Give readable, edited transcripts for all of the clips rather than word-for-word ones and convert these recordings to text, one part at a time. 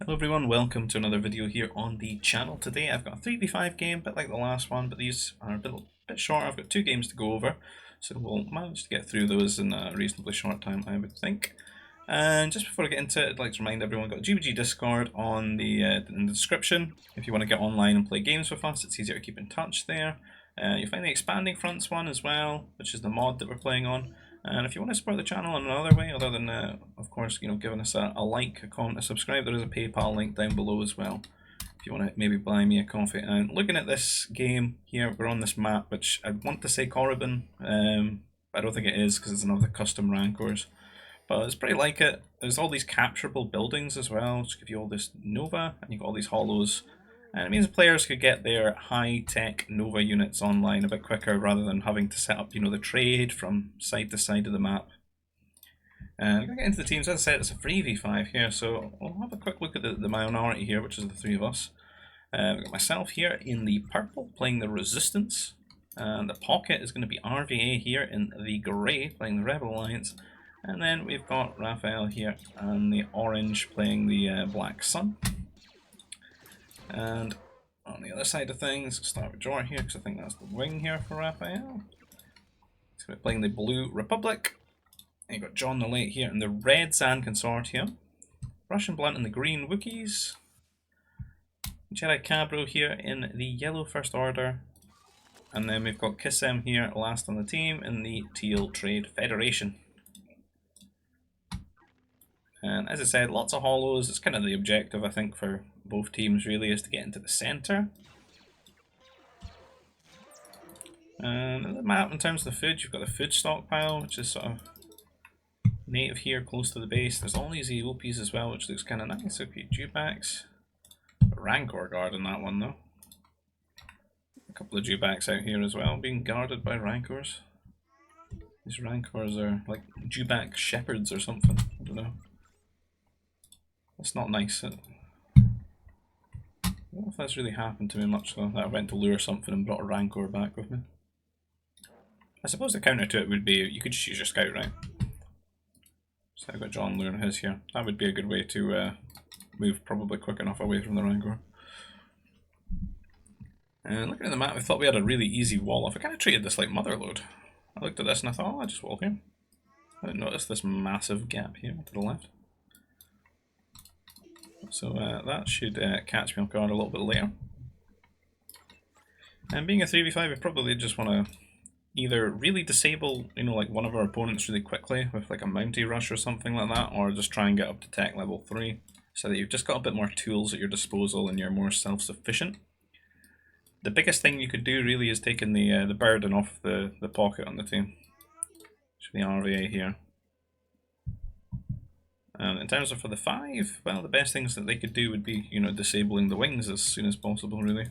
Hello everyone, welcome to another video here on the channel. Today I've got a 3v5 game, a bit like the last one, but these are a bit shorter. I've got two games to go over, so we'll manage to get through those in a reasonably short time, I would think. And just before I get into it, I'd like to remind everyone, I've got a GBG Discord in the description. If you want to get online and play games with us, it's easier to keep in touch there. You'll find the Expanding Fronts one as well, which is the mod that we're playing on. And if you want to support the channel in another way, other than, of course, giving us a like, a comment, a subscribe, there is a PayPal link down below as well. If you want to maybe buy me a coffee. And looking at this game here, we're on this map, which I want to say Korriban, but I don't think it is because it's another custom rancors. But it's pretty like it. There's all these capturable buildings as well, which give you all this Nova, and you've got all these holos. And it means players could get their high-tech Nova units online a bit quicker rather than having to set up, the trade from side to side of the map. And I'm going to get into the teams. As I said, it's a 3v5 here, so we'll have a quick look at the minority here, which is the three of us. I've got myself here in the purple, playing the Resistance. And the Pocket is going to be RVA here in the grey, playing the Rebel Alliance. And then we've got Raphael here and the orange playing the Black Sun. And on the other side of things, we'll start with Jor here because I think that's the wing here for Raphael. He's going to be playing the Blue Republic. And you've got John the Late here in the red Sand Consortium. Russian Blunt in the green Wookiees. Jedi Cabro here in the yellow First Order. And then we've got Kissem here last on the team in the teal Trade Federation. And as I said, lots of holos. It's kind of the objective, I think, for both teams really, is to get into the centre. And the map, in terms of the food, you've got the food stockpile, which is sort of native here, close to the base. There's all these EOPs as well, which looks kind of nice. Okay, dewbacks. Rancor guard in that one, though. A couple of dewbacks out here as well, being guarded by rancors. These rancors are like dewback shepherds or something. I don't know. That's not nice. I don't know if that's really happened to me much though, that I went to lure something and brought a rancor back with me. I suppose the counter to it would be, you could just use your scout, right? So I've got John luring his here. That would be a good way to move probably quick enough away from the rancor. And looking at the map, I thought we had a really easy wall off. I kind of treated this like Motherlode. I looked at this and I thought, oh, I'll just wall here. I didn't notice this massive gap here to the left. So that should catch me off guard a little bit later. And being a 3v5, we probably just want to either really disable, like one of our opponents really quickly with like a Mountie rush or something like that, or just try and get up to tech level 3, so that you've just got a bit more tools at your disposal and you're more self-sufficient. The biggest thing you could do really is taking the burden off the Pocket on the team. Which is the RVA here. And in terms of for the 5, well, the best things that they could do would be, disabling the wings as soon as possible, really.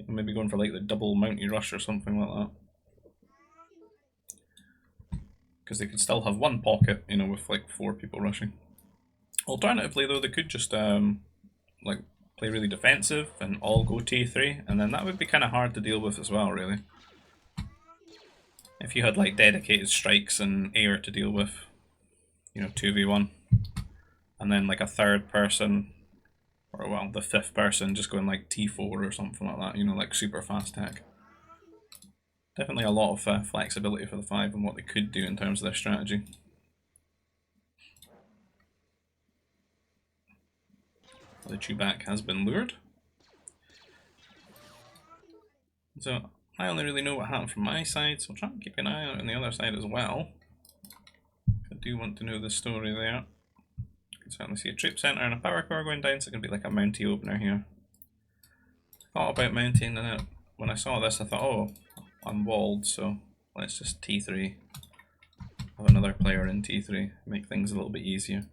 Maybe going for like the double Mountie rush or something like that. Because they could still have one Pocket, with like 4 people rushing. Alternatively, though, they could just like play really defensive and all go T3, and then that would be kind of hard to deal with as well, really. If you had like dedicated strikes and air to deal with. 2v1, and then like a third person, or well, the 5th person just going like T4 or something like that, like super fast tech. Definitely a lot of flexibility for the 5 and what they could do in terms of their strategy. The dewback has been lured. So I only really know what happened from my side, so I'll try and keep an eye out on the other side as well. I do want to know the story there. You can certainly see a troop centre and a power core going down, so it can be like a Mountie opener here. I thought about mounting, and when I saw this I thought, oh, I'm walled, so let's just T3. Have another player in T3, make things a little bit easier.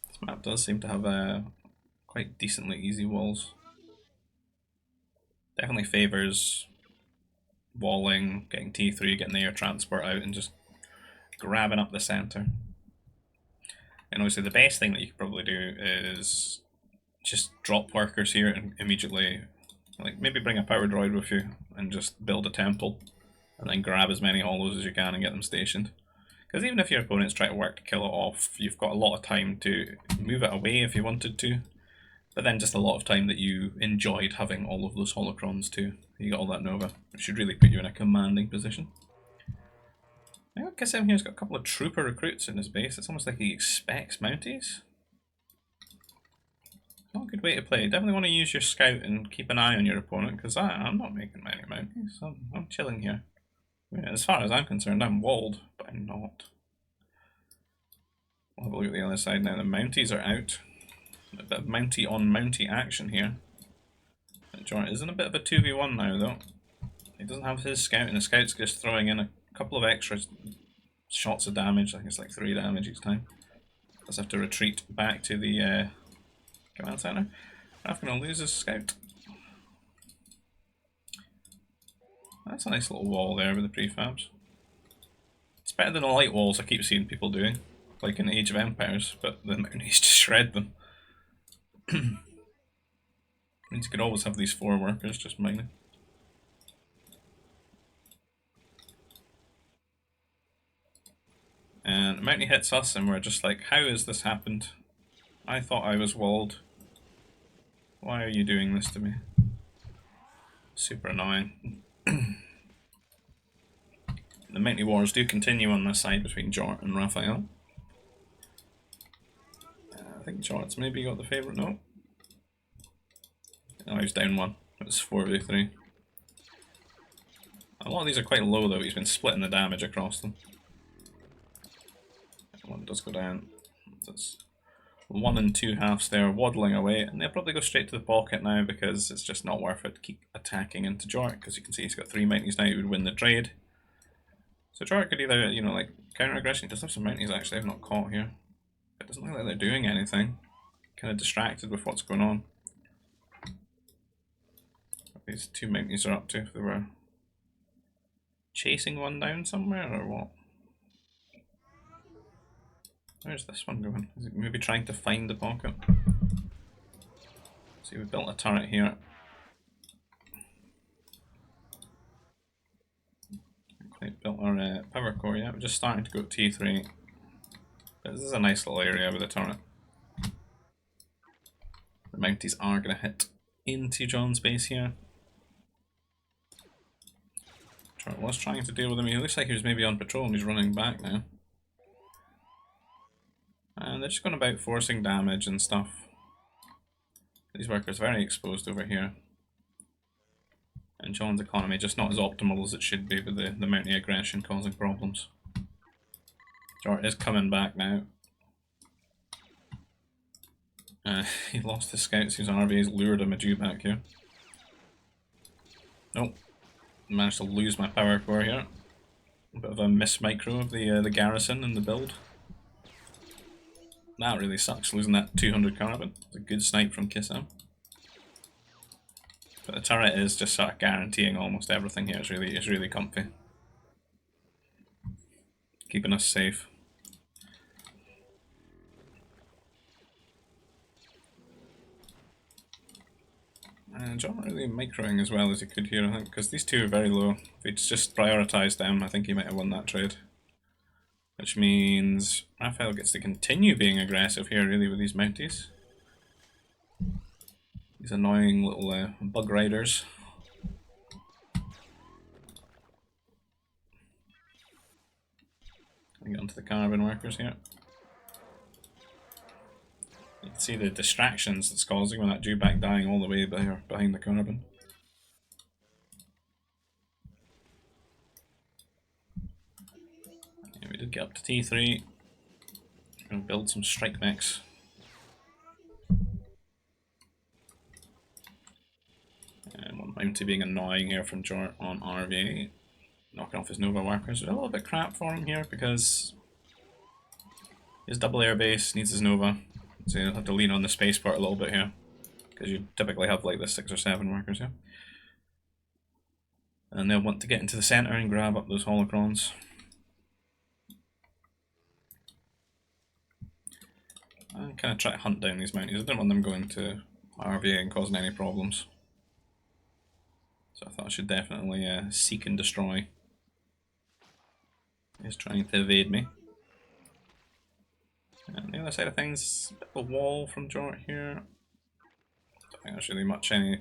This map does seem to have quite decently easy walls. Definitely favours walling, getting T3, getting the air transport out, and just grabbing up the centre. And obviously the best thing that you could probably do is just drop workers here and immediately, like maybe bring a power droid with you and just build a temple, and then grab as many holos as you can and get them stationed. Because even if your opponents try to work to kill it off, you've got a lot of time to move it away if you wanted to. But then just a lot of time that you enjoyed having all of those holocrons too. You got all that Nova, which should really put you in a commanding position. I think Kissim here's got a couple of trooper recruits in his base. It's almost like he expects Mounties. Not a good way to play. You definitely want to use your scout and keep an eye on your opponent, because I'm not making many Mounties. I'm chilling here. I mean, as far as I'm concerned, I'm walled, but I'm not. We'll have a look at the other side now. The Mounties are out. A bit of Mountie on Mountie action here. Jordan is in a bit of a 2v1 now though. He doesn't have his scout, and the scout's just throwing in a couple of extra shots of damage. I think it's like 3 damage each time. Does have to retreat back to the command center. Raf gonna lose his scout. That's a nice little wall there with the prefabs. It's better than the light walls I keep seeing people doing, like in Age of Empires, but the Mounties just shred them. Means you could always have these 4 workers just mining. And Mountie hits us and we're just like, how has this happened? I thought I was walled. Why are you doing this to me? Super annoying. The Mountie wars do continue on this side between Jort and Raphael. I think Jort's maybe got the favourite note. Oh, he's down 1. It's 4v3. A lot of these are quite low though, he's been splitting the damage across them. One does go down. That's 1 and 2 halves there waddling away, and they'll probably go straight to the pocket now because it's just not worth it to keep attacking into Jort, because you can see he's got 3 Mounties now, he would win the trade. So Jort could either, you know, like counter aggression. He does have some Mounties actually I've not caught here. It doesn't look like they're doing anything. Kind of distracted with what's going on. What these 2 Mounties are up to, if they were chasing one down somewhere or what? Where's this one going? Is it maybe trying to find the pocket? See, we built a turret here. Quite built our power core yet. We're just starting to go T3. But this is a nice little area with a turret. The Mounties are going to hit into John's base here. Turret was trying to deal with him. He looks like he was maybe on patrol and he's running back now. And they're just going about forcing damage and stuff. These workers very exposed over here. And John's economy just not as optimal as it should be with the Mountie aggression causing problems. Jort is coming back now. He lost his scouts, his RVA's lured him a Jew back here. Nope. Managed to lose my power core here. A bit of a miss micro of the garrison and the build. That really sucks, losing that 200 carbon. It's a good snipe from Kissam. But the turret is just sort of guaranteeing almost everything here. It's really comfy. Keeping us safe. And John not really microing as well as he could here, I think, because these 2 are very low. If he'd just prioritised them, I think he might have won that trade. Which means Raphael gets to continue being aggressive here, really, with these Mounties. These annoying little bug riders. Get onto the carbon workers here. You can see the distractions it's causing when that Jewback dying all the way behind the carbon. Yeah, we did get up to T3. We're going to build some strike mechs. And one Mountie being annoying here from Jort on RVA. Knocking off his Nova workers. A little bit crap for him here because his double airbase needs his Nova. So you'll have to lean on the spaceport a little bit here. Because you typically have like the 6 or 7 workers here. And they'll want to get into the center and grab up those holocrons. And kind of try to hunt down these Mounties. I don't want them going to RVA and causing any problems. So I thought I should definitely seek and destroy. He's trying to evade me. other side of things, a bit of a wall from Jort here. Don't think there's really much any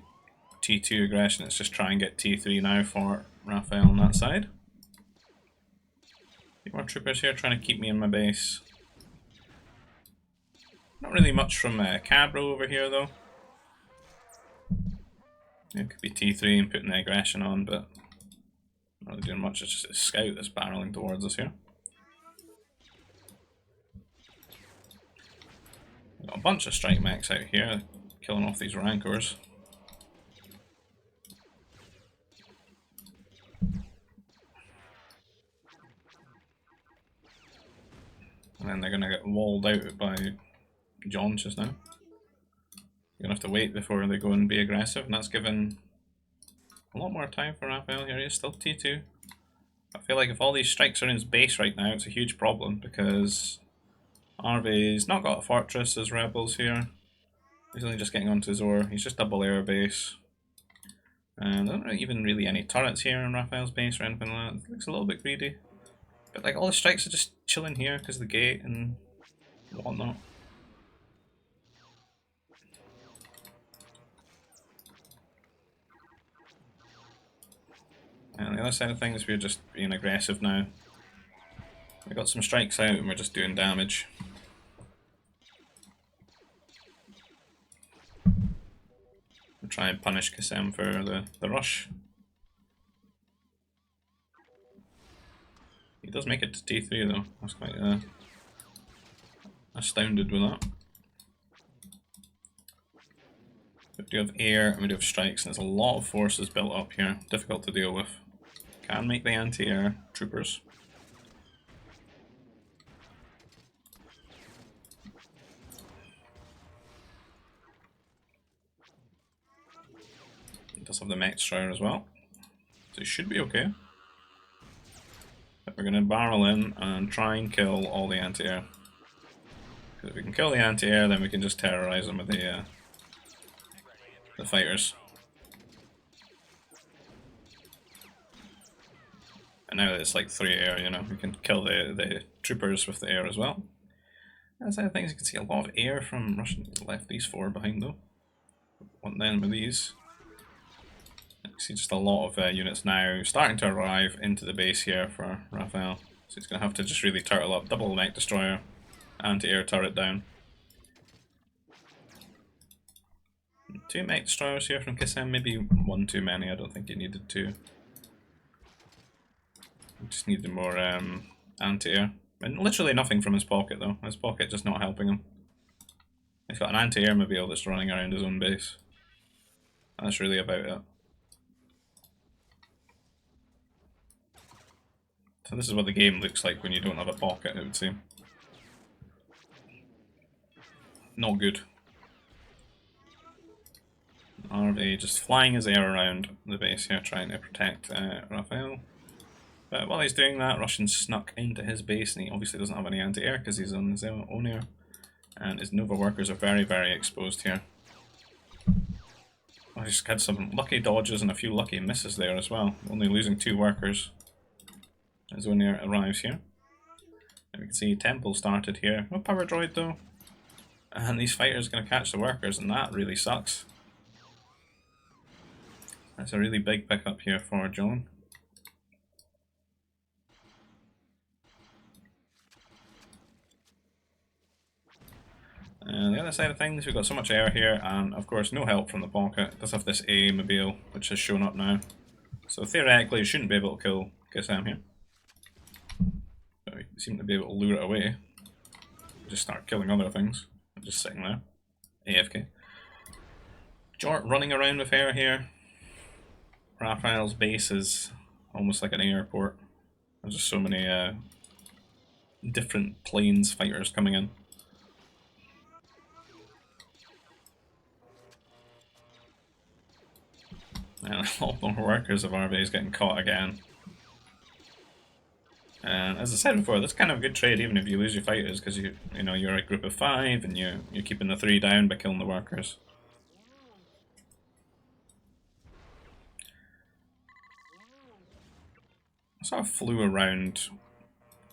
T2 aggression, it's just try and get T3 now for Raphael on that side. A few more troopers here trying to keep me in my base. Not really much from Cabro over here though. It could be T3 and putting the aggression on, but not really doing much, it's just a scout that's barreling towards us here. We've got a bunch of strike mechs out here, killing off these rancors. And then they're going to get walled out by John just now. You're going to have to wait before they go and be aggressive, and that's given a lot more time for Raphael here. He's still T2. I feel like if all these strikes are in his base right now, it's a huge problem, because Arve's not got a fortress as rebels here. He's only just getting onto his ore. He's just double air base. And there aren't even really any turrets here in Raphael's base or anything like that. It looks a little bit greedy. But like all the strikes are just chilling here because of the gate and whatnot. And on the other side of things, we're just being aggressive now. We got some strikes out and we're just doing damage. We'll try and punish Qasem for the rush. He does make it to T3 though. I was quite astounded with that. We do have air and we do have strikes, and there's a lot of forces built up here. Difficult to deal with. Can make the anti-air troopers. It does have the mech destroyer as well, so it should be okay. But we're going to barrel in and try and kill all the anti-air. Because if we can kill the anti-air, then we can just terrorize them with the fighters. And now that it's like 3 air, you know, we can kill the troopers with the air as well. That's other things, you can see a lot of air from Russian. Left these 4 behind though. One then with these. You can see just a lot of units now starting to arrive into the base here for Raphael. So he's going to have to just really turtle up. Double mech destroyer, anti-air turret down. 2 mech destroyers here from Qasem, maybe 1 too many. I don't think he needed 2. He just needed more anti-air. And literally nothing from his pocket though. His pocket just not helping him. He's got an anti-air mobile that's running around his own base. That's really about it. So this is what the game looks like when you don't have a pocket, it would seem. Not good. RV just flying his air around the base here, trying to protect Raphael. But while he's doing that, Russians snuck into his base, and he obviously doesn't have any anti-air because he's on his own air. And his Nova workers are very, very exposed here. I just had some lucky dodges and a few lucky misses there as well, only losing 2 workers. His own air arrives here. And we can see Temple started here. No power droid though. And these fighters are going to catch the workers, and that really sucks. That's a really big pickup here for John. And the other side of things, we've got so much air here, and of course no help from the pocket. It does have this A mobile, which has shown up now. So theoretically you shouldn't be able to kill Qasem here. But we seem to be able to lure it away. Just start killing other things. Just sitting there. AFK. Jort running around with air here. Raphael's base is almost like an airport. There's just so many different planes fighters coming in. And a lot more workers of RVs getting caught again. And as I said before, that's kind of a good trade even if you lose your fighters, because you're a group of 5 and you're keeping the 3 down by killing the workers. I sort of flew around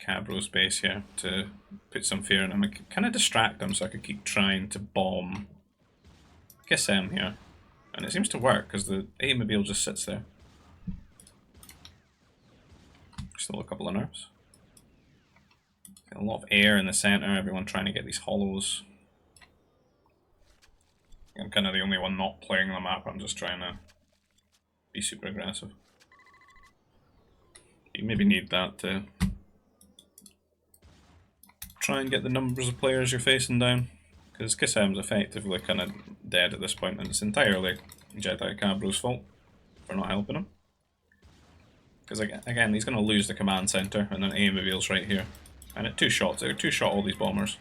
Cabro's base here to put some fear in him. I could kind of distract him so I could keep trying to bomb Kiss-Em here. And it seems to work because the A-mobile just sits there. Still a couple of nerfs. A lot of air in the center, everyone trying to get these holos. I'm kind of the only one not playing the map, I'm just trying to be super aggressive. You maybe need that to try and get the numbers of players you're facing down, because Kiss-Em's effectively kind of dead at this point, and it's entirely Jedi Cabro's fault for not helping him. Because again, he's going to lose the command center, and then A-mobile's right here. And at 2 shots, they 2-shot all these bombers.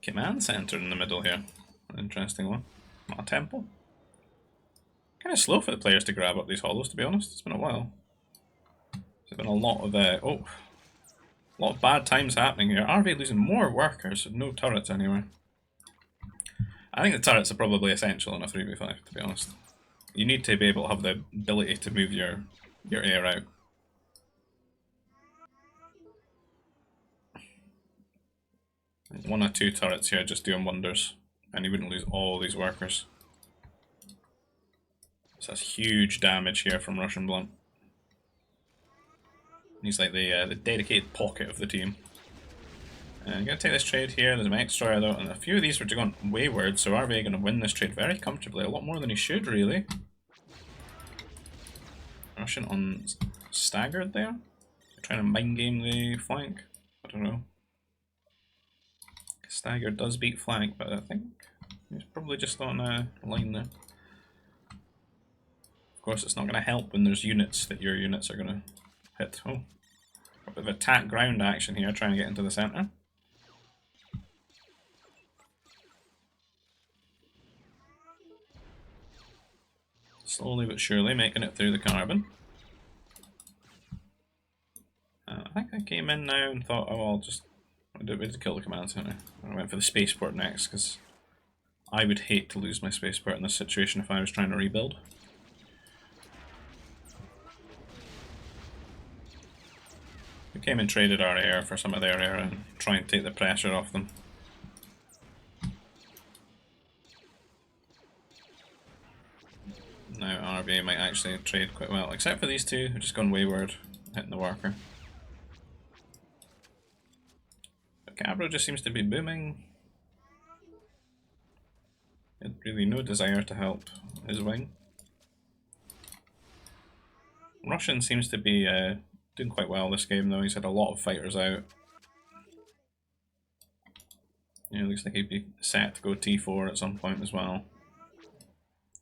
Command center in the middle here. An interesting one. Not a temple. Kind of slow for the players to grab up these holos, to be honest. It's been a while. There's been a lot of a lot of bad times happening here. RV losing more workers, no turrets anywhere. I think the turrets are probably essential in a 3v5, to be honest. You need to be able to have the ability to move your air out. One or two turrets here just doing wonders, and you wouldn't lose all these workers. So that's huge damage here from Russian Blunt. He's like the dedicated pocket of the team. And I'm going to take this trade here. There's a mech destroyer though, and a few of these were going wayward, so RV going to win this trade very comfortably. A lot more than he should, really. Russian on staggered there. They're trying to mind game the flank. I don't know. Stagger does beat flank, but I think he's probably just on a line there. Of course, it's not going to help when there's units that your units are going to hit. Oh, a bit of attack ground action here, trying to get into the center. Slowly but surely making it through the carbon. I think I came in now and thought, oh, I'll just wait to kill the command center. I went for the spaceport next because I would hate to lose my spaceport in this situation if I was trying to rebuild. We came and traded our air for some of their air and try and take the pressure off them. Now RBA might actually trade quite well, except for these two who've just gone wayward, hitting the worker. But Cabro just seems to be booming. He had really no desire to help his wing. Russian seems to be doing quite well this game though. He's had a lot of fighters out. Yeah, looks like he'd be set to go T4 at some point as well.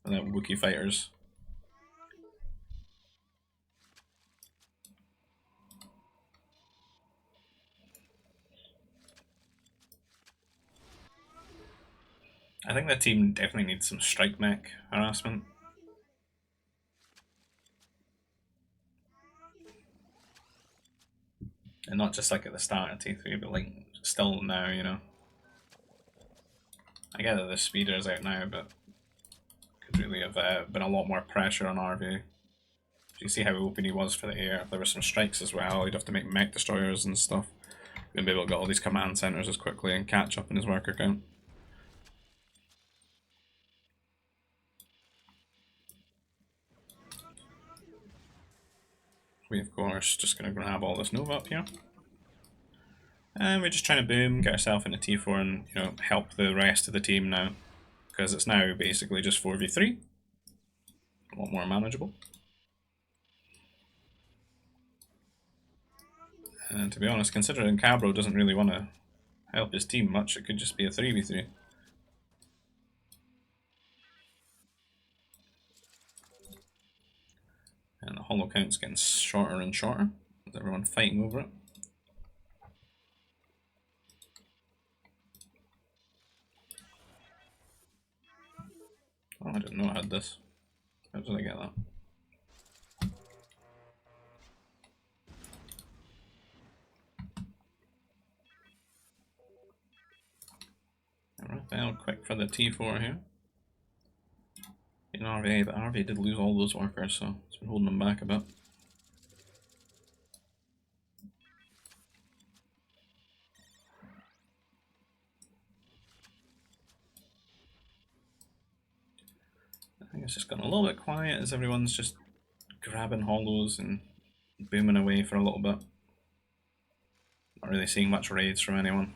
And then Wookiee fighters. I think the team definitely needs some strike mech harassment. And not just like at the start of T3, but like still now, you know. I get that the speeder is out now, but could really have been a lot more pressure on RV. You see how open he was for the air. If there were some strikes as well, he'd have to make mech destroyers and stuff. He'd be able to get all these command centers as quickly and catch up in his worker count. We of course just going to grab all this Nova up here. And we're just trying to boom, get ourselves into T4 and, you know, help the rest of the team now. Because it's now basically just 4v3. A lot more manageable. And to be honest, considering Cabro doesn't really want to help his team much, it could just be a 3v3. And the holo count's getting shorter and shorter, with everyone fighting over it. Oh, I didn't know I had this. How did I get that? Alright, Failed quick for the T4 here. In RVA, but RVA did lose all those workers, so it's been holding them back a bit. I think it's just gotten a little bit quiet as everyone's just grabbing holos and booming away for a little bit. Not really seeing much raids from anyone.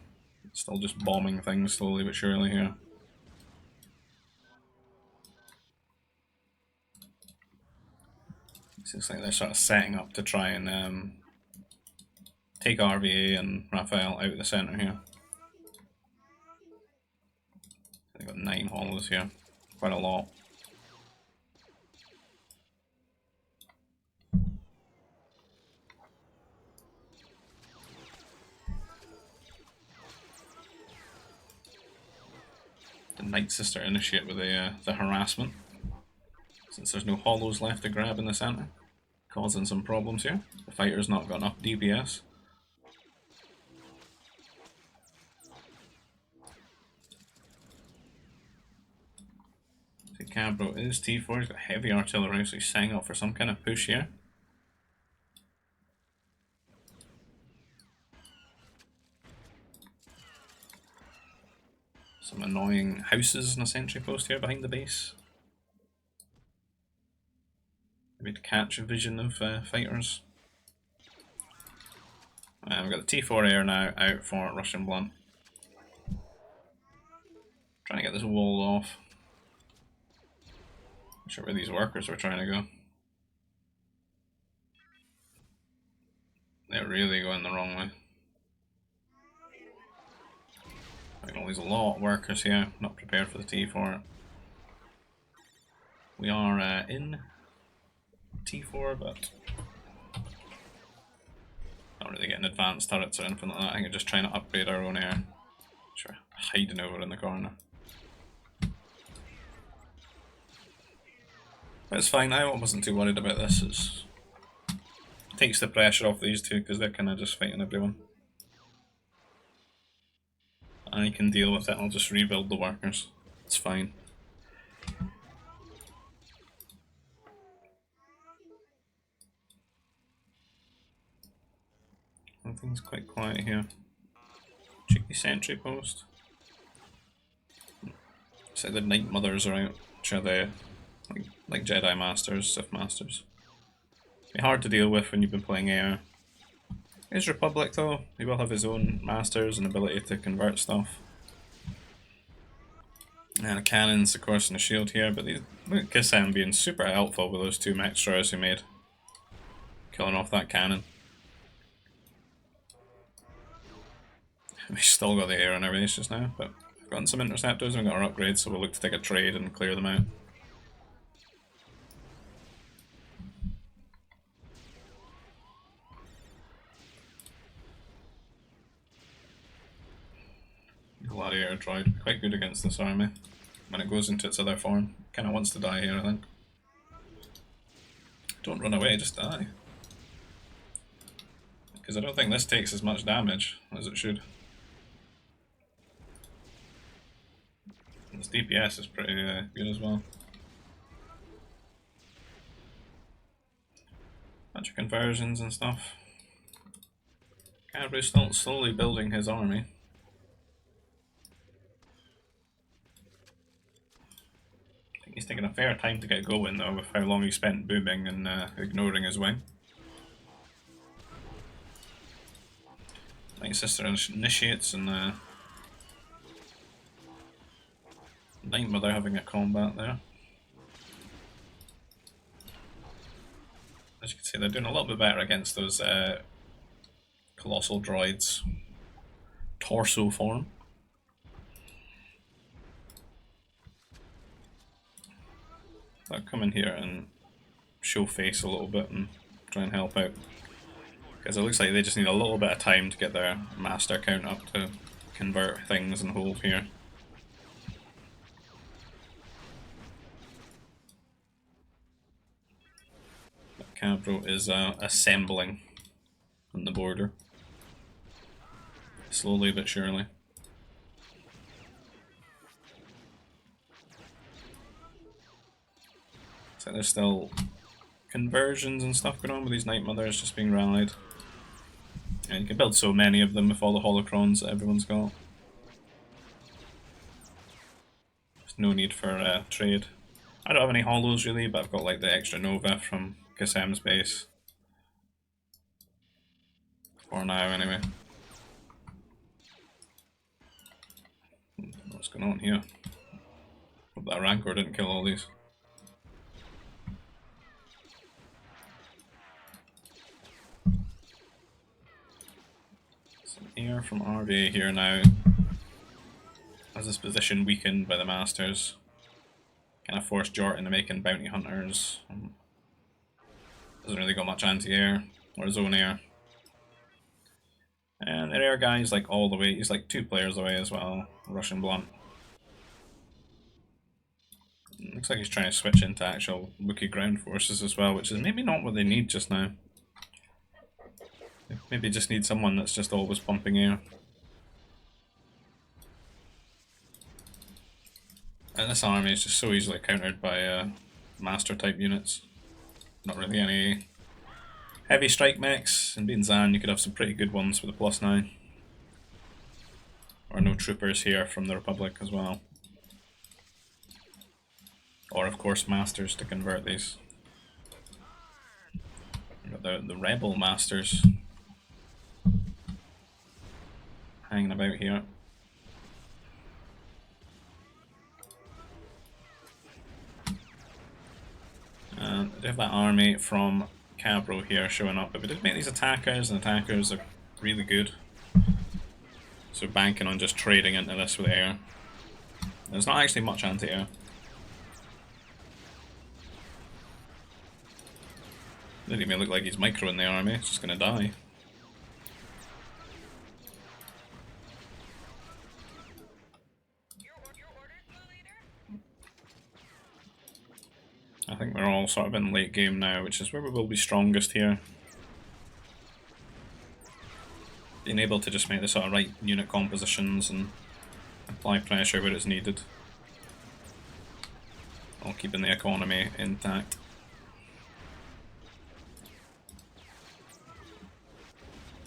Still just bombing things slowly but surely here. It seems like they're sort of setting up to try and take RVA and Raphael out of the centre here. They've got 9 holos here, quite a lot. The Night Sister initiate with the harassment, since there's no holos left to grab in the centre, causing some problems here. The fighter's not got enough DPS. The Cabro is T4, he's got heavy artillery, so he's setting up for some kind of push here. Some annoying houses and a sentry post here behind the base. Maybe to catch a vision of fighters. We've got the T4 air now out for Russian Blunt. Trying to get this wall off. Not sure where these workers were trying to go. They're really going the wrong way. I can lose a lot of workers here, not prepared for the T4. We are in T4, but not really getting advanced turrets or anything like that. I think we're just trying to upgrade our own air. Sure, hiding over in the corner. But it's fine, I wasn't too worried about this. It takes the pressure off these two because they're kind of just fighting everyone. I can deal with it, I'll just rebuild the workers. It's fine. Everything's quite quiet here. Cheeky sentry post. So the Night Mothers are out, which are the like Jedi Masters, Sith Masters. Be hard to deal with when you've been playing air. His Republic though, he will have his own masters and ability to convert stuff. And cannons of course and a shield here, but these, look at Kissam being super helpful with those 2 mech destroyers he made. Killing off that cannon. We still got the air on our base just now, but we've gotten some interceptors and we've got our upgrades, so we'll look to take a trade and clear them out. Gladiator droid, quite good against this army. When it goes into its other form, kinda wants to die here I think. Don't run away, just die. Because I don't think this takes as much damage as it should. This DPS is pretty good as well. Bunch of conversions and stuff. Cabry's still slowly building his army. I think he's taking a fair time to get going though, with how long he spent booming and ignoring his wing. Night Sister initiates and Night Mother having a combat there. As you can see, they're doing a little bit better against those colossal droids. Torso form. I'll come in here and show face a little bit and try and help out. Because it looks like they just need a little bit of time to get their master count up to convert things and hold here. Cabro is assembling on the border. Slowly but surely. like there's still conversions and stuff going on with these Night Mothers just being rallied. And you can build so many of them with all the holocrons that everyone's got. There's no need for trade. I don't have any holos really, but I've got like the extra Nova from Kasem's base. For now anyway. What's going on here? Hope that Rancor didn't kill all these. Some air from RVA here now. Has his position weakened by the Masters. Kind of forced Jort into making bounty hunters. Doesn't really got much anti-air or zone air. And the air guy's like all the way, he's like 2 players away as well. Russian Blunt. Looks like he's trying to switch into actual Wookiee ground forces as well, which is maybe not what they need just now. They maybe just need someone that's just always pumping air. And this army is just so easily countered by master type units. Not really any heavy strike mechs. And being Zan, you could have some pretty good ones with a +9. Or no troopers here from the Republic as well. Or of course masters to convert these. We've got the rebel masters hanging about here. And we have that army from Cabro here showing up, but we did make these attackers, and attackers are really good. So banking on just trading into this with air. There's not actually much anti-air. Doesn't even look like he's micro in the army, it's just gonna die. I think we're all sort of in late game now, which is where we will be strongest here. Being able to just make the sort of right unit compositions and apply pressure where it's needed, while keeping the economy intact.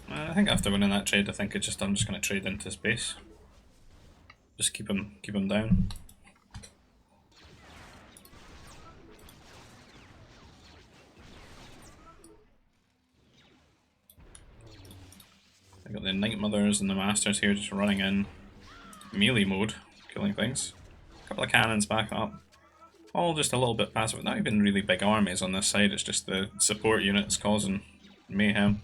I think after winning that trade, I'm just going to trade into his base. Just keep him down. I got the Night Mothers and the Masters here just running in melee mode, killing things. A couple of cannons back up. All just a little bit passive. Not even really big armies on this side, it's just the support units causing mayhem.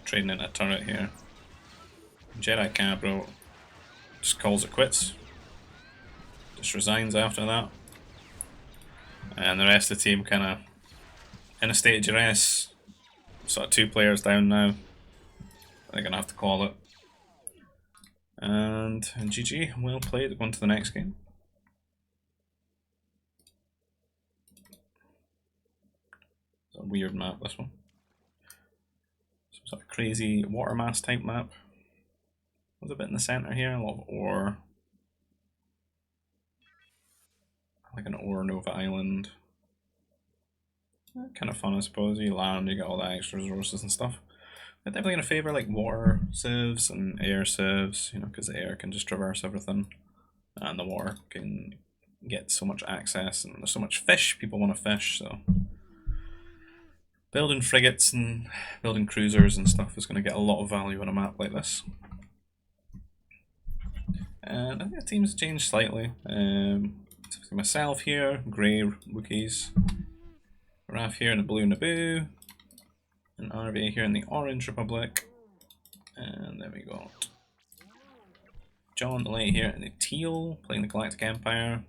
Trading in a turret here. Jedi Cabro just calls it quits. Just resigns after that. And the rest of the team kind of in a state of duress. Sort of 2 players down now. They're going to have to call it. And GG, well played, on to the next game. It's a weird map, this one. Some sort of crazy water mass type map. There's a bit in the centre here, a lot of ore. Like an ore Nova Island. Kind of fun, I suppose. You land, you get all the extra resources and stuff. I'm definitely going to favour like water civs and air civs, you know, because the air can just traverse everything, and the water can get so much access, and there's so much fish, people want to fish, so building frigates and building cruisers and stuff is going to get a lot of value on a map like this. And I think the team's changed slightly. Myself here, grey Wookiees, Raf here in the blue Naboo, and RVA here in the Orange Republic, and there we go. John the Light here in the teal, playing the Galactic Empire.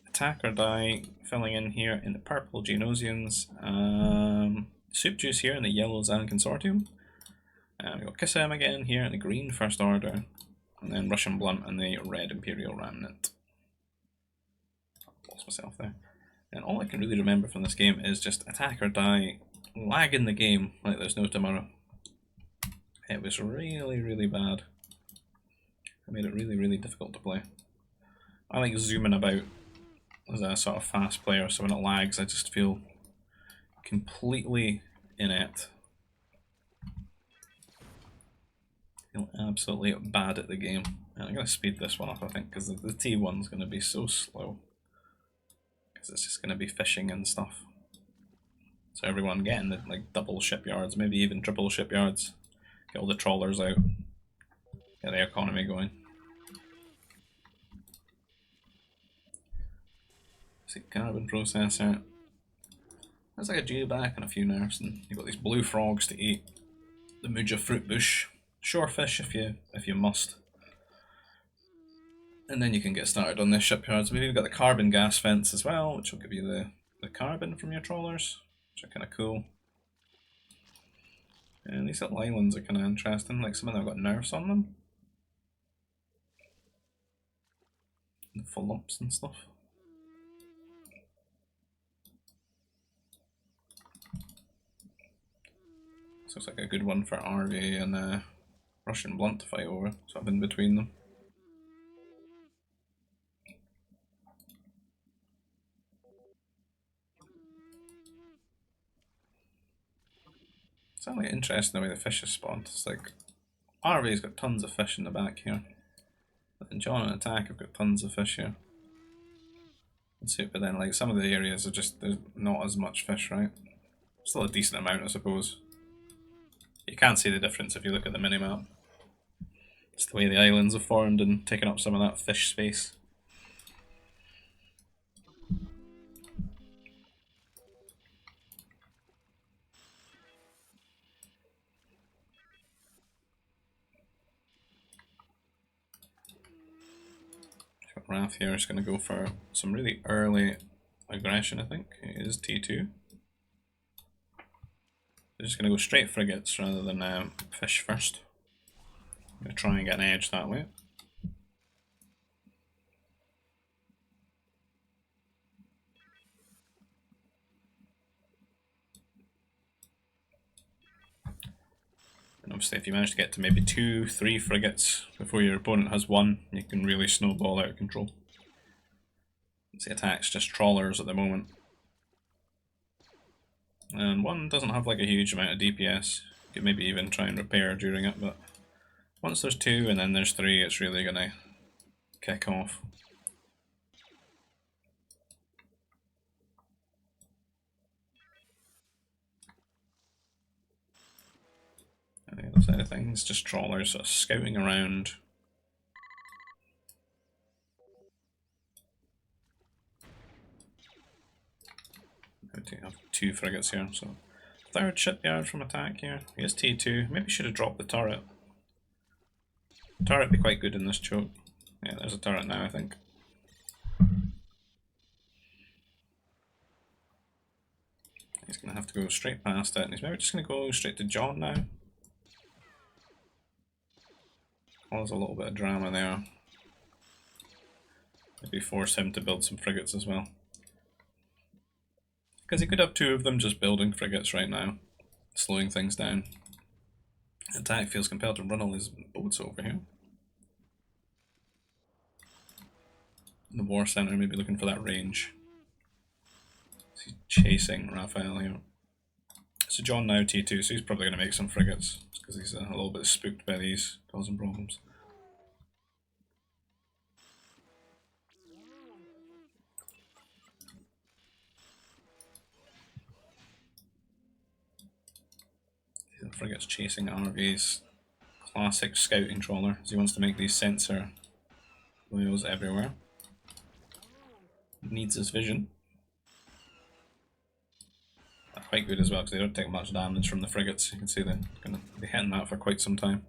Attack or Die filling in here in the purple Geonosians. Soup Juice here in the yellow Zan Consortium. And we got Kisem again here in the green First Order, and then Russian Blunt and the red Imperial Remnant. Lost myself there. And all I can really remember from this game is just Attack or Die, lag in the game like there's no tomorrow. It was really, really bad. made it really, really difficult to play. I like zooming about as a sort of fast player, so when it lags I just feel completely inept. I feel absolutely bad at the game. And I'm going to speed this one up, I think, because the T1's going to be so slow. Because it's just going to be fishing and stuff. So everyone getting the like double shipyards, maybe even triple shipyards. Get all the trawlers out. Get the economy going. See, carbon processor. There's like a dewback and a few nerfs, and you've got these blue frogs to eat. The Muja fruit bush. Shorefish if you must. And then you can get started on the shipyards. We've even got the carbon gas fence as well, which will give you the carbon from your trawlers, which are kind of cool. And these little islands are kind of interesting, like some of them have got nerfs on them. And full lumps and stuff. So it's like a good one for RV and Russian blunt to fight over, sort of in between them. It's only interesting the way the fish is spawned. It's like RV's got tons of fish in the back here. And John and Attack have got tons of fish here. But then like some of the areas are just, there's not as much fish, right? Still a decent amount, I suppose. You can't see the difference if you look at the minimap. It's the way the islands are formed and taking up some of that fish space. Wrath here is going to go for some really early aggression, I think. It is T2. They're just going to go straight frigates rather than fish first. I'm going to try and get an edge that way. And obviously if you manage to get to maybe 2-3 frigates before your opponent has one, you can really snowball out of control. The attack's just trawlers at the moment. And one doesn't have like a huge amount of DPS. You could maybe even try and repair during it, but once there's 2 and then there's 3, it's really gonna kick off. And the other side of things, just trawlers sort of scouting around. I have 2 frigates here, so 3rd shipyard from Attack here. He has T2. Maybe should have dropped the turret. Turret would be quite good in this choke. Yeah, there's a turret now, I think. He's going to have to go straight past it, and he's maybe just going to go straight to John now. Oh, there's a little bit of drama there. Maybe force him to build some frigates as well. Because he could have 2 of them just building frigates right now, slowing things down. Attack feels compelled to run all his boats over here. The war center maybe looking for that range. He's chasing Raphael here. So John now T2, so he's probably going to make some frigates, because he's a little bit spooked by these, causing problems. The frigate's chasing RV's classic scouting trawler, as he wants to make these sensor wheels everywhere. Needs his vision. They're quite good as well because they don't take much damage from the frigates. You can see they're going to be hitting that for quite some time.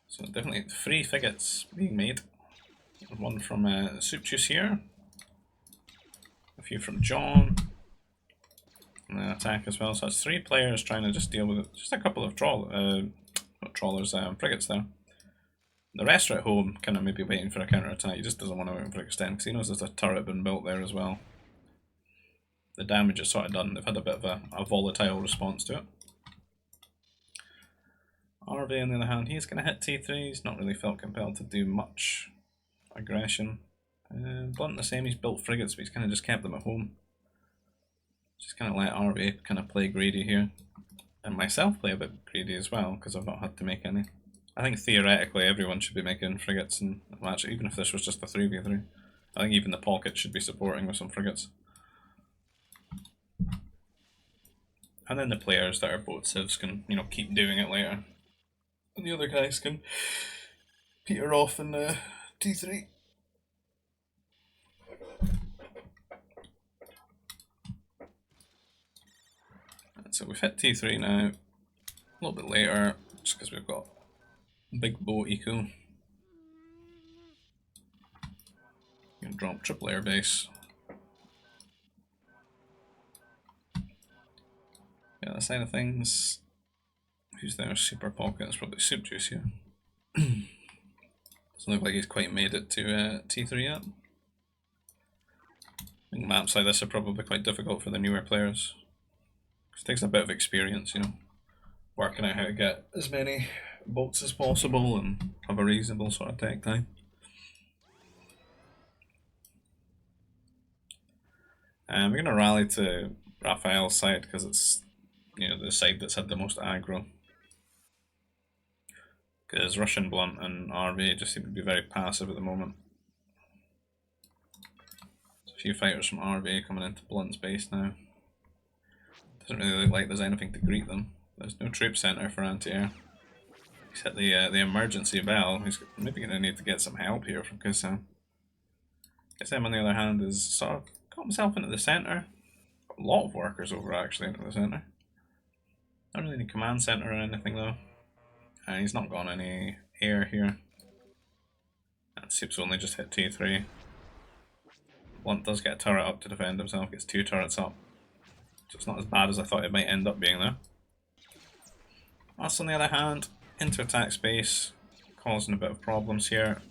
So definitely 3 frigates being made. One from Soup Juice here. A few from John. And then Attack as well. So that's 3 players trying to just deal with it. Just a couple of frigates there. The rest are at home, kind of maybe waiting for a counter attack. He just doesn't want to wait for extend because he knows there's a turret been built there as well. the damage is sort of done. They've had a bit of a volatile response to it. RV on the other hand, he's going to hit T3, he's not really felt compelled to do much aggression. Blunt the same, he's built frigates but he's kind of just kept them at home. Just kind of let RV kind of play greedy here. And myself play a bit greedy as well, because I've not had to make any. I think theoretically everyone should be making frigates in a match, even if this was just a 3v3. I think even the pocket should be supporting with some frigates. And then the players that are boat civs can, you know, keep doing it later. And the other guys can peter off in T3. And so we've hit T3 now, a little bit later, just because we've got big boat eco. You can drop triple air base. Yeah, that side of things. Who's there? Super Pocket. It's probably Soup Juice here. Doesn't look like he's quite made it to T3 yet. I think maps like this are probably quite difficult for the newer players. It takes a bit of experience, you know, working out how to get as many boats as possible and have a reasonable sort of tech time. And we're going to rally to Raphael's side because it's, you know, the side that's had the most aggro. Because Russian Blunt and RV just seem to be very passive at the moment. There's a few fighters from RV coming into Blunt's base now. Doesn't really look like there's anything to greet them. There's no troop center for anti-air. He's hit the emergency bell. He's maybe going to need to get some help here from Kissam. Kissam on the other hand is sort of got himself into the center. Got a lot of workers over actually into the center. Not really any command center or anything though. And he's not got any air here. And Soup's only just hit T3. Blunt does get a turret up to defend himself, gets 2 turrets up. So it's not as bad as I thought it might end up being there. Us on the other hand, into attack space, causing a bit of problems here.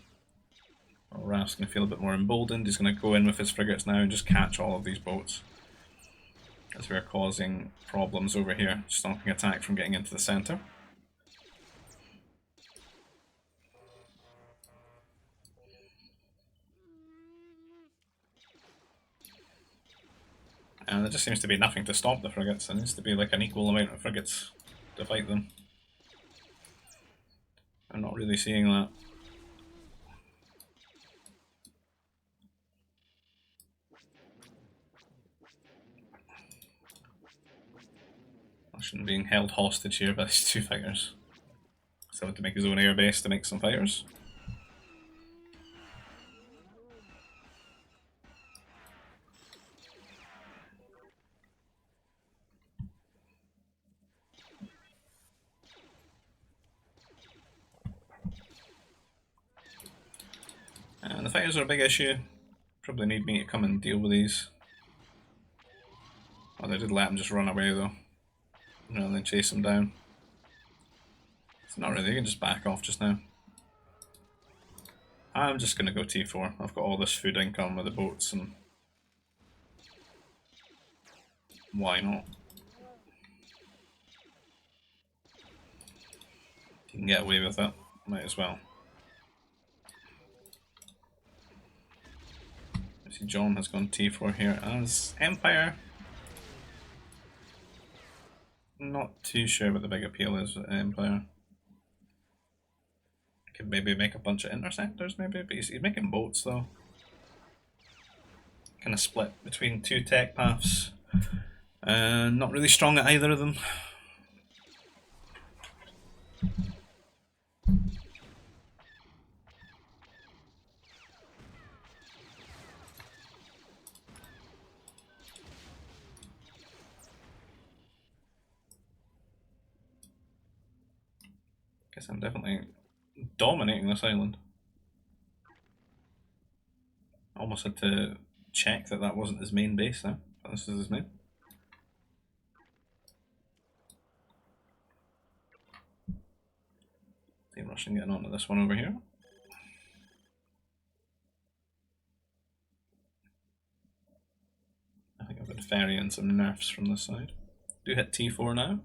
Well, Raf's going to feel a bit more emboldened. He's going to go in with his frigates now and just catch all of these boats. As we're causing problems over here, stopping attack from getting into the centre. And there just seems to be nothing to stop the frigates. There needs to be like an equal amount of frigates to fight them. I'm not really seeing that. Russian being held hostage here by these 2 fighters. So had to make his own air base to make some fighters. And the fighters are a big issue. Probably need me to come and deal with these. Oh, they did let him just run away though, rather than chase him down. It's not really, you can just back off just now. I'm just going to go T4. I've got all this food income with the boats and why not? You can get away with it, might as well. I see John has gone T4 here as Empire. Not too sure what the big appeal is with Empire. Could maybe make a bunch of interceptors maybe, but he's making boats though. Kind of split between 2 tech paths. Not really strong at either of them. Guess I'm definitely dominating this island. Almost had to check that that wasn't his main base though. This is his main. Team Russian getting onto this one over here. I think I've been ferrying in some nerfs from this side. Do hit T4 now.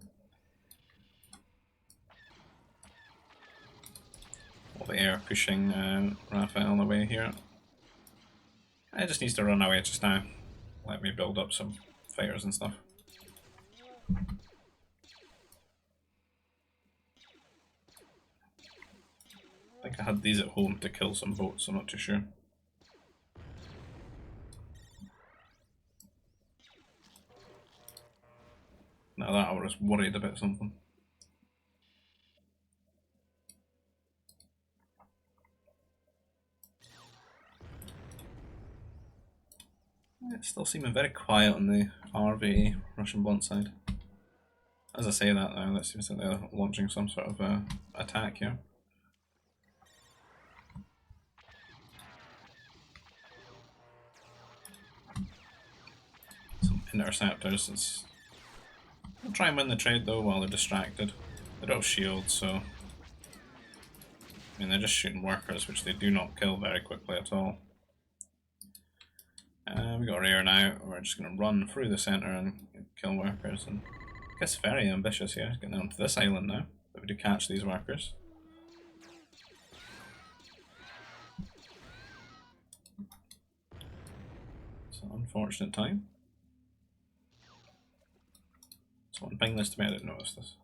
All the air pushing Raphael away here. It just needs to run away just now. Let me build up some fighters and stuff. I think I had these at home to kill some boats, I'm not too sure. Now that I was worried about something. It's still seeming very quiet on the RV Russian blunt side. As I say that now, that seems like they're launching some sort of attack here. Some interceptors. They'll try and win the trade though while they're distracted. They don't have shields, so I mean they're just shooting workers, which they do not kill very quickly at all. We got air now. We're just going to run through the centre and kill workers. And I guess very ambitious here, getting onto this island now. But we do catch these workers. It's an unfortunate time. Someone ping this to me, I didn't notice this.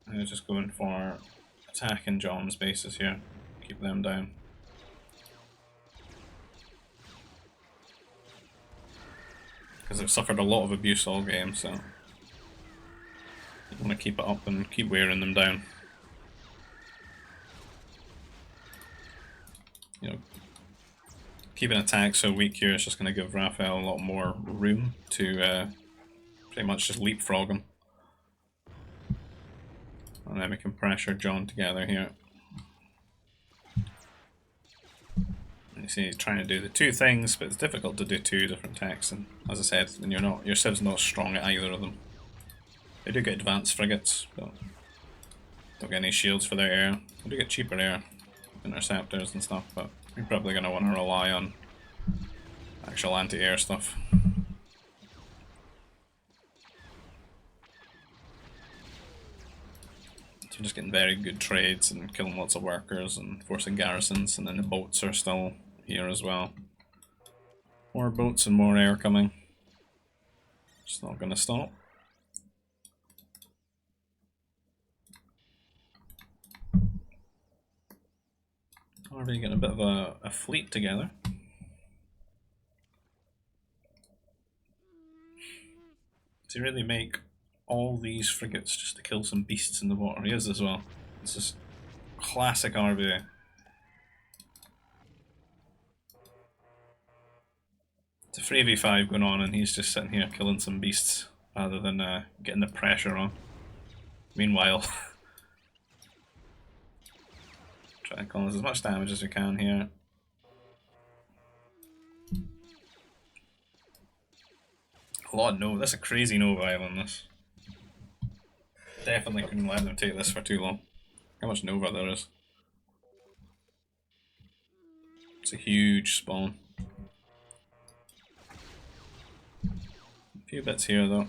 I'm just going for attacking John's bases here. Keep them down. Because they've suffered a lot of abuse all game, so you want to keep it up and keep wearing them down. You know, keeping attack so weak here is just going to give Raphael a lot more room to pretty much just leapfrog him. And then we can pressure John together here. You see, he's trying to do the two things, but it's difficult to do two different techs. And as I said, when you're not, your civ's not strong at either of them. They do get advanced frigates, but don't get any shields for their air. They do get cheaper air, interceptors and stuff, but you're probably going to want to rely on actual anti-air stuff. So just getting very good trades and killing lots of workers and forcing garrisons, and then the boats are still here as well. More boats and more air coming. It's not going to stop. Already getting a bit of a fleet together. Does he really make all these frigates just to kill some beasts in the water? He is as well. This is classic RBA. It's a 3v5 going on and he's just sitting here killing some beasts rather than getting the pressure on. Meanwhile, try to cause as much damage as we can here. A lot of Nova. That's a crazy Nova island, this. Definitely couldn't let them take this for too long. How much Nova there is. It's a huge spawn. A few bits here though.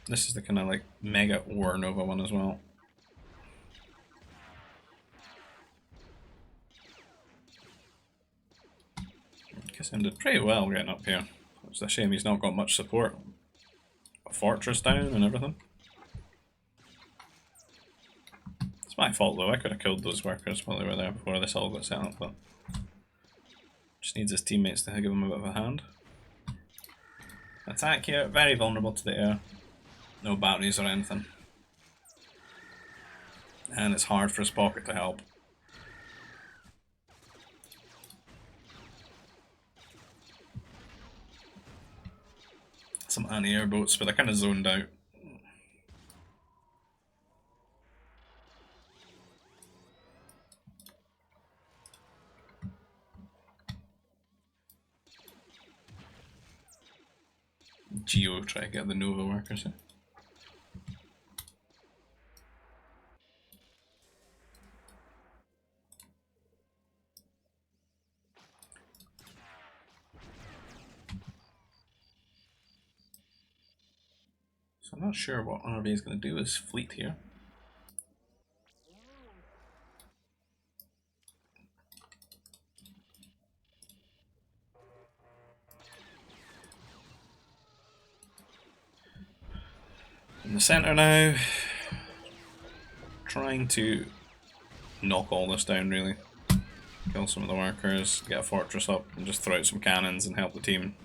This is the kind of like mega ore Nova one as well. Kissing did pretty well getting up here. It's a shame he's not got much support. A fortress down and everything. It's my fault though, I could have killed those workers while they were there before this all got set up, but just needs his teammates to give him a bit of a hand. Attack here, very vulnerable to the air. No batteries or anything. And it's hard for his pocket to help. Some anti-air boats, but they're kind of zoned out. Geo try to get the Nova workers in. So I'm not sure what RV is going to do as fleet here. In the centre now, trying to knock all this down really. Kill some of the workers, get a fortress up, and just throw out some cannons and help the team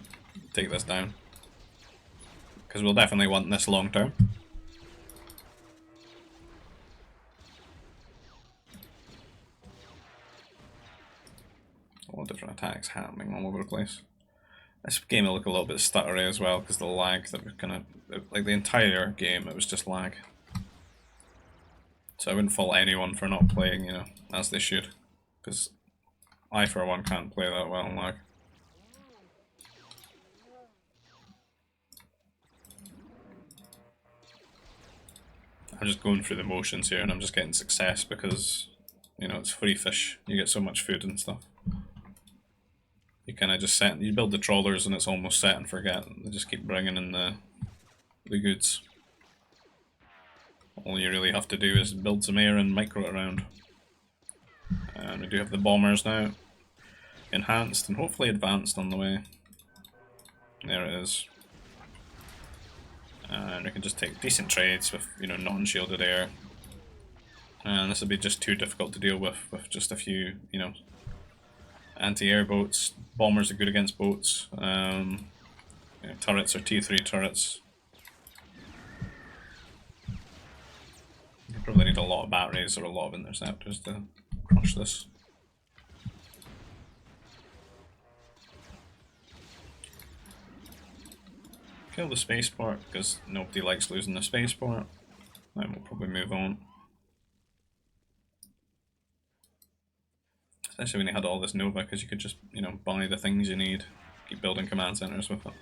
take this down. Because we'll definitely want this long term. All different attacks happening all over the place. This game will look a little bit stuttery as well because the lag that was kind of, like the entire game, it was just lag. So I wouldn't fault anyone for not playing, you know, as they should, because I for one can't play that well in lag. I'm just going through the motions here and I'm just getting success because, you know, it's free fish. You get so much food and stuff. You kind of just you build the trawlers and it's almost set and forget. They just keep bringing in the goods. All you really have to do is build some air and micro it around. And we do have the bombers now. Enhanced and hopefully advanced on the way. There it is. And we can just take decent trades with, you know, non-shielded air. And this will be just too difficult to deal with just a few, you know, anti-air boats. Bombers are good against boats. You know, turrets are T3 turrets. You probably need a lot of batteries or a lot of interceptors to crush this. Kill the spaceport because nobody likes losing the spaceport. Then we'll probably move on. Especially when you had all this Nova, because you could just, you know, buy the things you need, keep building command centers with it.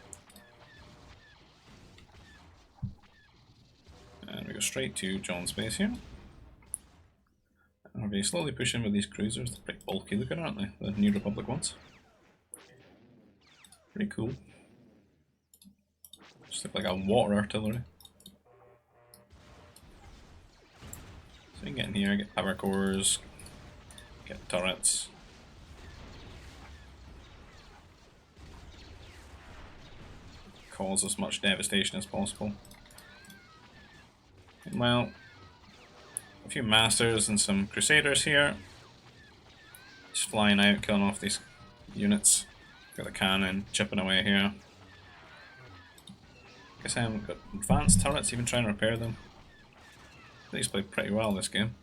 And we go straight to John's base here. And we're slowly pushing with these cruisers. They're pretty bulky looking, aren't they? The New Republic ones. Pretty cool. Just look like a water artillery. So you can get in here, get power cores, get turrets. Cause as much devastation as possible. And well, a few masters and some crusaders here. Just flying out, killing off these units. Got the cannon chipping away here. Guess I haven't got advanced turrets, even trying to repair them. These played pretty well this game.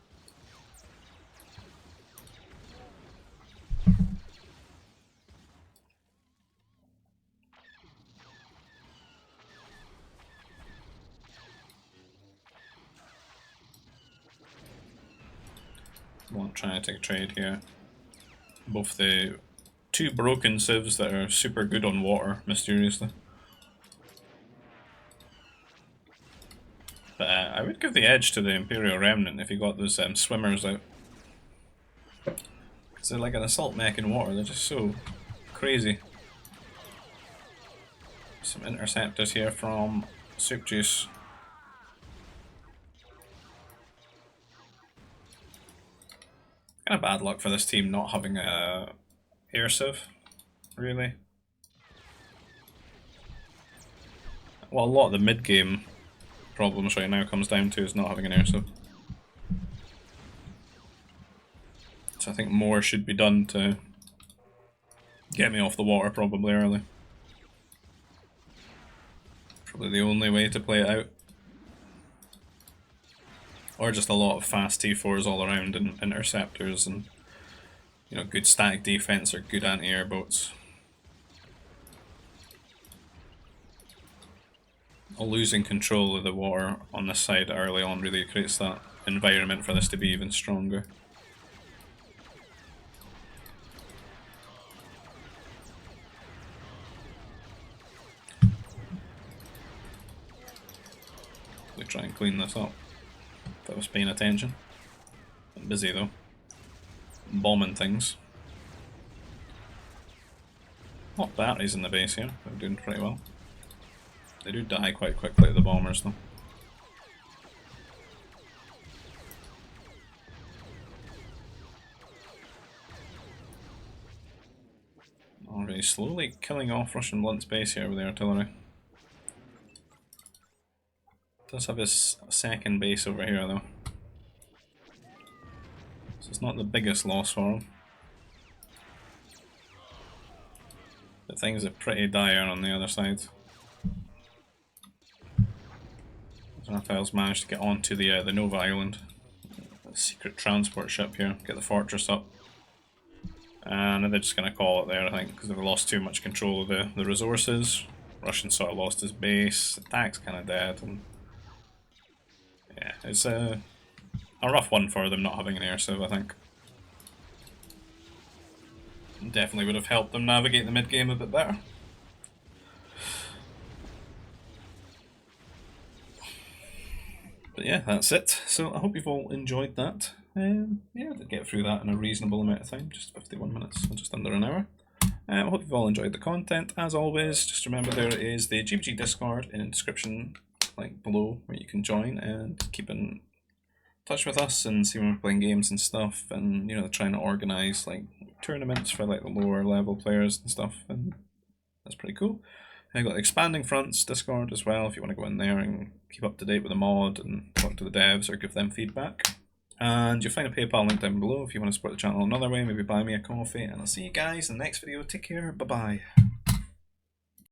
Won't try to take a trade here. Both the two broken civs that are super good on water, mysteriously. But I would give the edge to the Imperial Remnant if you got those swimmers out. Because they're like an assault mech in water, they're just so crazy. Some interceptors here from Soup Juice. Kind of bad luck for this team not having a air civ, really. Well, a lot of the mid-game problems right now comes down to is not having an air civ. So I think more should be done to get me off the water probably early. Probably the only way to play it out. Or just a lot of fast T4s all around and interceptors and, you know, good static defense or good anti-air boats. Losing control of the water on this side early on really creates that environment for this to be even stronger. We try and clean this up. If I was paying attention. I'm busy though. Bombing things. Lot of batteries in the base here. They're doing pretty well. They do die quite quickly, the bombers, though. Already slowly killing off Russian blunt space here with the artillery. Does have his second base over here, though. So it's not the biggest loss for him. But things are pretty dire on the other side. Raphael's managed to get onto the Nova Island. A secret transport ship here, get the fortress up. And they're just going to call it there, I think, because they've lost too much control of the resources. Russian sort of lost his base, attack's kind of dead, and yeah, it's a rough one for them not having an air sieve, I think. Definitely would have helped them navigate the mid game a bit better. But yeah, that's it. So I hope you've all enjoyed that. Yeah, I did get through that in a reasonable amount of time, just 51 minutes, just under an hour. I hope you've all enjoyed the content. As always, just remember there is the GBG Discord in the description link below where you can join and keep in touch with us and see when we're playing games and stuff, and you know, trying to organise like tournaments for like the lower level players and stuff, and that's pretty cool. I've got the Expanding Fronts Discord as well if you want to go in there and keep up to date with the mod and talk to the devs or give them feedback. And you'll find a PayPal link down below if you want to support the channel another way, maybe buy me a coffee, and I'll see you guys in the next video. Take care, bye bye.